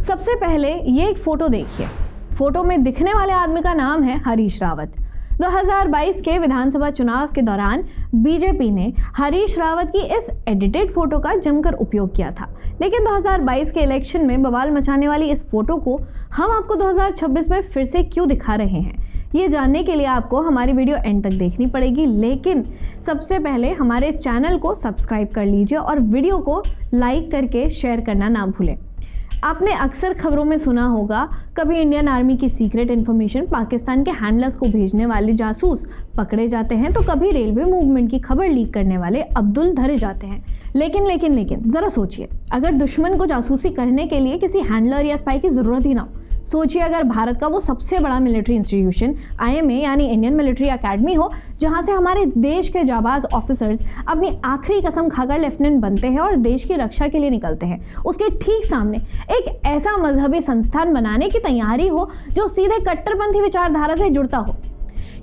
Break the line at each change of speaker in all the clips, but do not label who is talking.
सबसे पहले ये एक फोटो देखिए। फोटो में दिखने वाले आदमी का नाम है हरीश रावत। 2022 के विधानसभा चुनाव के दौरान बीजेपी ने हरीश रावत की इस एडिटेड फोटो का जमकर उपयोग किया था, लेकिन 2022 के इलेक्शन में बवाल मचाने वाली इस फोटो को हम आपको 2026 में फिर से क्यों दिखा रहे हैं, ये जानने के लिए आपको हमारी वीडियो एंड तक देखनी पड़ेगी। लेकिन सबसे पहले हमारे चैनल को सब्सक्राइब कर लीजिए और वीडियो को लाइक करके शेयर करना ना भूलें। आपने अक्सर खबरों में सुना होगा, कभी इंडियन आर्मी की सीक्रेट इन्फॉर्मेशन पाकिस्तान के हैंडलर्स को भेजने वाले जासूस पकड़े जाते हैं, तो कभी रेलवे मूवमेंट की खबर लीक करने वाले अब्दुल धरे जाते हैं। लेकिन जरा सोचिए, अगर दुश्मन को जासूसी करने के लिए किसी हैंडलर या स्पाई की जरूरत ही ना हो। सोचिए अगर भारत का वो सबसे बड़ा मिलिट्री इंस्टीट्यूशन IMA यानी इंडियन मिलिट्री एकेडमी हो, जहां से हमारे देश के जाबाज ऑफिसर्स अपनी आखिरी कसम खाकर लेफ्टिनेंट बनते हैं और देश की रक्षा के लिए निकलते हैं। उसके ठीक सामने एक ऐसा मजहबी संस्थान बनाने की तैयारी हो जो सीधे कट्टरपंथी विचारधारा से जुड़ता हो।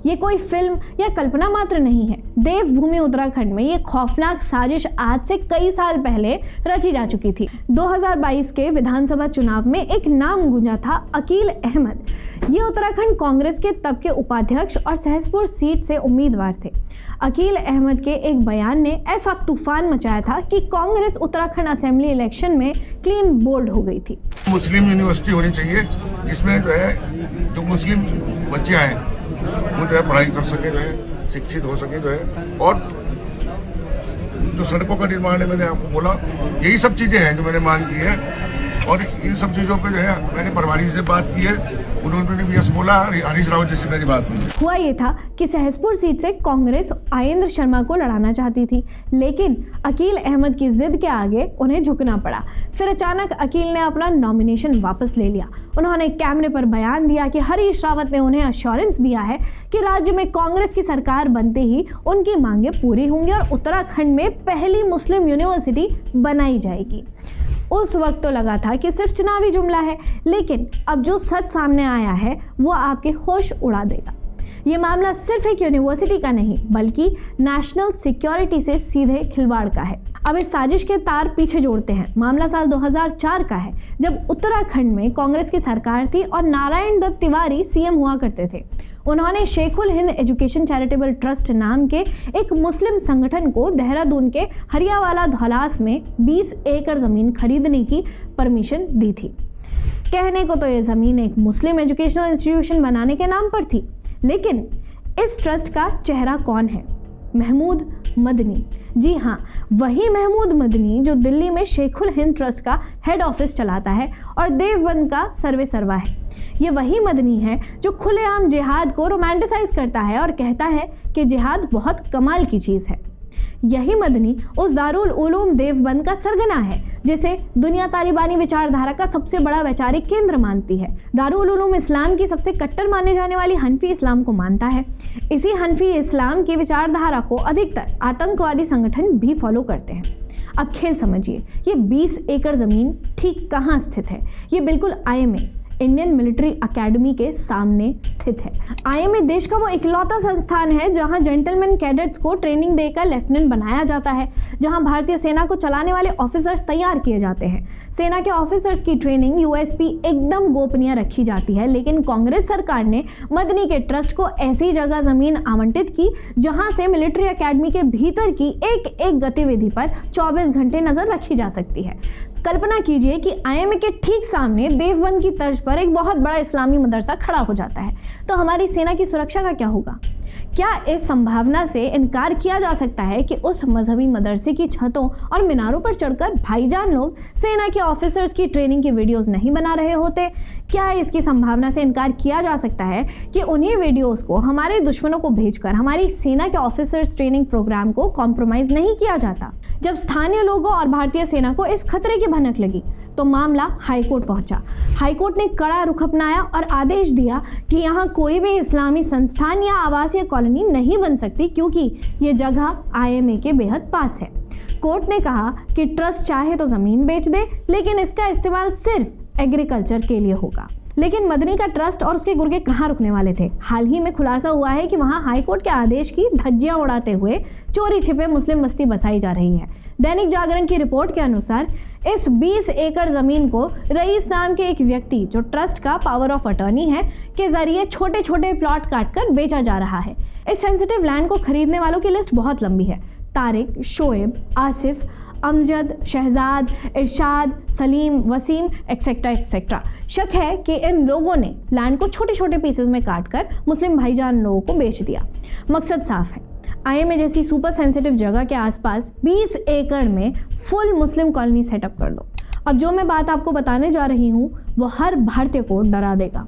ये कोई फिल्म या कल्पना मात्र नहीं है। देवभूमि उत्तराखंड में ये खौफनाक साजिश आज से कई साल पहले रची जा चुकी थी। 2022 के विधानसभा चुनाव में एक नाम गूंजा था, अकील अहमद। ये उत्तराखंड कांग्रेस के तब के उपाध्यक्ष और सहसपुर सीट से उम्मीदवार थे। अकील अहमद के एक बयान ने ऐसा तूफान मचाया था कि कांग्रेस उत्तराखंड असेंबली इलेक्शन में क्लीन बोल्ड हो गई थी।
मुस्लिम यूनिवर्सिटी होनी चाहिए जिसमें जो मुस्लिम बच्चे आए वो पढ़ाई कर सके, शिक्षित हो सके, और जो सड़कों का निर्माण है, मैंने आपको बोला यही सब चीजें हैं जो मैंने मांग की है। और इन सब चीजों पे मैंने प्रभारी से बात की है, उन्होंने भी यस बोला। हरीश रावत जी से मेरी बात हुई।
हुआ ये था कि सहसपुर सीट से कांग्रेस आयेंद्र शर्मा को लड़ाना चाहती थी, लेकिन अकील अहमद की जिद के आगे उन्हें झुकना पड़ा। फिर अचानक अकील ने अपना नॉमिनेशन वापस ले लिया। उन्होंने कैमरे पर बयान दिया कि हरीश रावत ने उन्हें अश्योरेंस दिया है कि राज्य में कांग्रेस की सरकार बनते ही उनकी मांगें पूरी होंगी और उत्तराखंड में पहली मुस्लिम यूनिवर्सिटी बनाई जाएगी। उस वक्त तो लगा था कि सिर्फ चुनावी जुमला है, लेकिन अब जो सच सामने आया है वो आपके होश उड़ा देगा। ये मामला सिर्फ एक यूनिवर्सिटी का नहीं बल्कि नेशनल सिक्योरिटी से सीधे खिलवाड़ का है। अब इस साजिश के तार पीछे जोड़ते हैं। मामला साल 2004 का है, जब उत्तराखंड में कांग्रेस की सरकार थी और नारायण दत्त तिवारी CM हुआ करते थे। उन्होंने शेखुल हिंद एजुकेशन चैरिटेबल ट्रस्ट नाम के एक मुस्लिम संगठन को देहरादून के हरियावाला धौलास में 20 एकड़ जमीन खरीदने की परमिशन दी थी। कहने को तो ये जमीन एक मुस्लिम एजुकेशनल इंस्टीट्यूशन बनाने के नाम पर थी, लेकिन इस ट्रस्ट का चेहरा कौन है? महमूद मदनी। जी हाँ, वही महमूद मदनी जो दिल्ली में शेखुल हिंद ट्रस्ट का हेड ऑफिस चलाता है और देवबंद का सर्वे सर्वा है। ये वही मदनी है जो खुलेआम जिहाद को रोमांटिसाइज करता है और कहता है कि जिहाद बहुत कमाल की चीज़ है। यही मदनी उस दारुल उलूम देवबंद का सरगना है जिसे दुनिया तालिबानी विचारधारा का सबसे बड़ा वैचारिक केंद्र मानती है। दारुल उलूम इस्लाम की सबसे कट्टर माने जाने वाली हनफी इस्लाम को मानता है। इसी हनफी इस्लाम की विचारधारा को अधिकतर आतंकवादी संगठन भी फॉलो करते हैं। अब खेल समझिए, ये 20 एकड़ जमीन ठीक कहाँ स्थित है? ये बिल्कुल IMA इंडियन मिलिट्री एकेडमी के सामने स्थित है। IMA देश का वो इकलौता संस्थान है जहां जेंटलमैन कैडेट्स को ट्रेनिंग देकर लेफ्टिनेंट बनाया जाता है, जहां भारतीय सेना को चलाने वाले ऑफिसर्स तैयार किए जाते हैं। सेना के ऑफिसर्स की ट्रेनिंग USP एकदम गोपनीय रखी जाती है, लेकिन कांग्रेस सरकार ने मदनी के ट्रस्ट को ऐसी जगह जमीन आवंटित की जहां से मिलिट्री एकेडमी के भीतर की एक एक गतिविधि पर 24 घंटे नजर रखी जा सकती है। कल्पना कीजिए कि IMA के ठीक सामने देवबंद की तर्ज पर एक बहुत बड़ा इस्लामी मदरसा खड़ा हो जाता है, तो हमारी सेना की सुरक्षा का क्या होगा? क्या इस संभावना से इनकार किया जा सकता है कि उस मजहबी मदरसे की छतों और मीनारों पर चढ़कर भाईजान लोग सेना के ऑफिसर्स की ट्रेनिंग की वीडियोस नहीं बना रहे होते? क्या इसकी संभावना से इनकार किया जा सकता है कि उन्हीं वीडियोस को हमारे दुश्मनों को भेजकर हमारी सेना के ऑफिसर्स ट्रेनिंग प्रोग्राम को कॉम्प्रोमाइज नहीं किया जाता? जब स्थानीय लोगों और भारतीय सेना को इस खतरे की भनक लगी तो मामला हाईकोर्ट पहुंचा। हाईकोर्ट ने कड़ा रुख अपनाया और आदेश दिया कि यहाँ कोई भी इस्लामी संस्थान या आवासीय कॉलोनी नहीं बन सकती, क्योंकि ये जगह IMA के बेहद पास है। कोर्ट ने कहा कि ट्रस्ट चाहे तो जमीन बेच दे, लेकिन इसका इस्तेमाल सिर्फ एग्रीकल्चर के लिए होगा। लेकिन मदनी का ट्रस्ट और उसके गुर्गे कहाँ रुकने वाले थे। हाल ही में खुलासा हुआ है कि वहां हाईकोर्ट के आदेश की धज्जियां उड़ाते हुए चोरी छिपे मुस्लिम बस्ती बसाई जा रही है। दैनिक जागरण की रिपोर्ट के अनुसार इस 20 एकड़ जमीन को रईस नाम के एक व्यक्ति, जो ट्रस्ट का पावर ऑफ अटर्नी है, के जरिए छोटे छोटे प्लॉट काटकर बेचा जा रहा है। इस सेंसिटिव लैंड को खरीदने वालों की लिस्ट बहुत लंबी है। तारिक, शोएब, आसिफ, अमजद, शहजाद, इरशाद, सलीम, वसीम एक्सेट्रा एक्सेट्रा। शक है कि इन लोगों ने लैंड को छोटे छोटे पीसेस में काटकर मुस्लिम भाईजान लोगों को बेच दिया। मकसद साफ है, आईएमए जैसी सुपर सेंसिटिव जगह के आसपास 20 एकड़ में फुल मुस्लिम कॉलोनी सेटअप कर दो। अब जो मैं बात आपको बताने जा रही हूँ वो हर भारतीय को डरा देगा।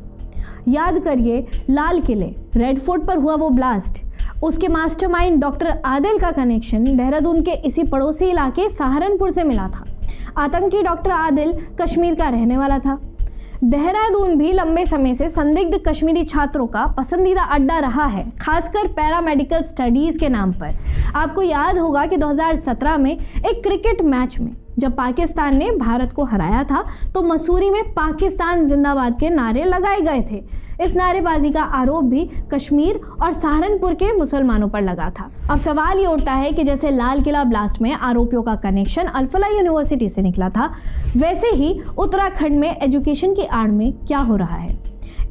याद करिए लाल किले, रेड फोर्ट पर हुआ वो ब्लास्ट, उसके मास्टरमाइंड डॉक्टर आदिल का कनेक्शन देहरादून के इसी पड़ोसी इलाके सहारनपुर से मिला था। आतंकी डॉक्टर आदिल कश्मीर का रहने वाला था। देहरादून भी लंबे समय से संदिग्ध कश्मीरी छात्रों का पसंदीदा अड्डा रहा है, खासकर पैरामेडिकल स्टडीज के नाम पर। आपको याद होगा कि 2017 में एक क्रिकेट मैच में जब पाकिस्तान ने भारत को हराया था तो मसूरी में पाकिस्तान जिंदाबाद के नारे लगाए गए थे। इस नारेबाजी का आरोप भी कश्मीर और सहारनपुर के मुसलमानों पर लगा था। अब सवाल ये उठता है कि जैसे लाल किला ब्लास्ट में आरोपियों का कनेक्शन अल-फलाह यूनिवर्सिटी से निकला था, वैसे ही उत्तराखंड में एजुकेशन की आड़ में क्या हो रहा है,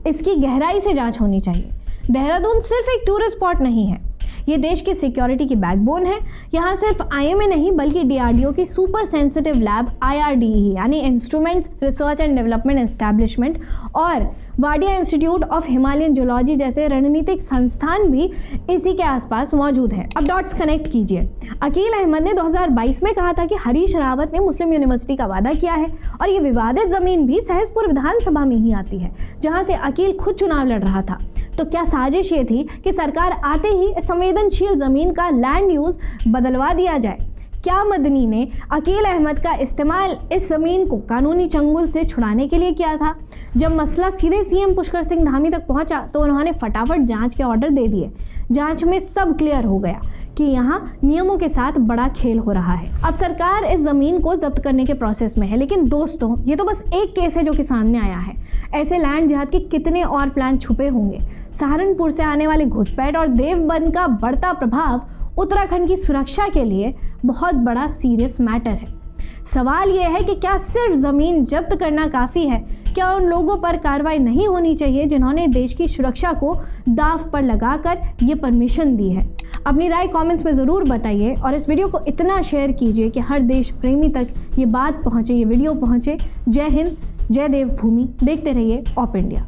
इसकी गहराई से जांच होनी चाहिए। देहरादून सिर्फ एक टूरिस्ट स्पॉट नहीं है, ये देश की सिक्योरिटी की बैकबोन है। यहाँ सिर्फ आईएमए नहीं बल्कि डीआरडीओ की सुपर सेंसिटिव लैब IRDE यानी instruments research and development establishment और Wadia Institute of Himalayan Geology जैसे रणनीतिक संस्थान भी इसी के आसपास मौजूद है। अब डॉट्स कनेक्ट कीजिए। अकील अहमद ने 2022 में कहा था कि हरीश रावत ने मुस्लिम यूनिवर्सिटी का वादा किया है और ये विवादित जमीन भी सहसपुर विधानसभा में ही आती है, जहां से अकील खुद चुनाव लड़ रहा था। तो क्या साजिश ये थी कि सरकार आते ही संवेदनशील जमीन का लैंड यूज बदलवा दिया जाए? क्या मदनी ने अकील अहमद का इस्तेमाल इस जमीन को कानूनी चंगुल से छुड़ाने के लिए किया था? जब मसला सीधे सीएम पुष्कर सिंह धामी तक पहुंचा तो उन्होंने फटाफट जांच के ऑर्डर दे दिए। जांच में सब क्लियर हो गया कि यहाँ नियमों के साथ बड़ा खेल हो रहा है। अब सरकार इस जमीन को जब्त करने के प्रोसेस में है, लेकिन दोस्तों ये तो बस एक केस है जो कि सामने आया है। ऐसे लैंड जिहाद के कितने और प्लान छुपे होंगे। सहारनपुर से आने वाले घुसपैठ और देवबंद का बढ़ता प्रभाव उत्तराखंड की सुरक्षा के लिए बहुत बड़ा सीरियस मैटर है। सवाल यह है कि क्या सिर्फ जमीन जब्त करना काफ़ी है? क्या उन लोगों पर कार्रवाई नहीं होनी चाहिए जिन्होंने देश की सुरक्षा को दांव पर लगाकर ये परमिशन दी है? अपनी राय कमेंट्स में ज़रूर बताइए और इस वीडियो को इतना शेयर कीजिए कि हर देश प्रेमी तक ये बात पहुँचे, ये वीडियो पहुँचे। जय हिंद, जय देवभूमि। देखते रहिए ऑप इंडिया।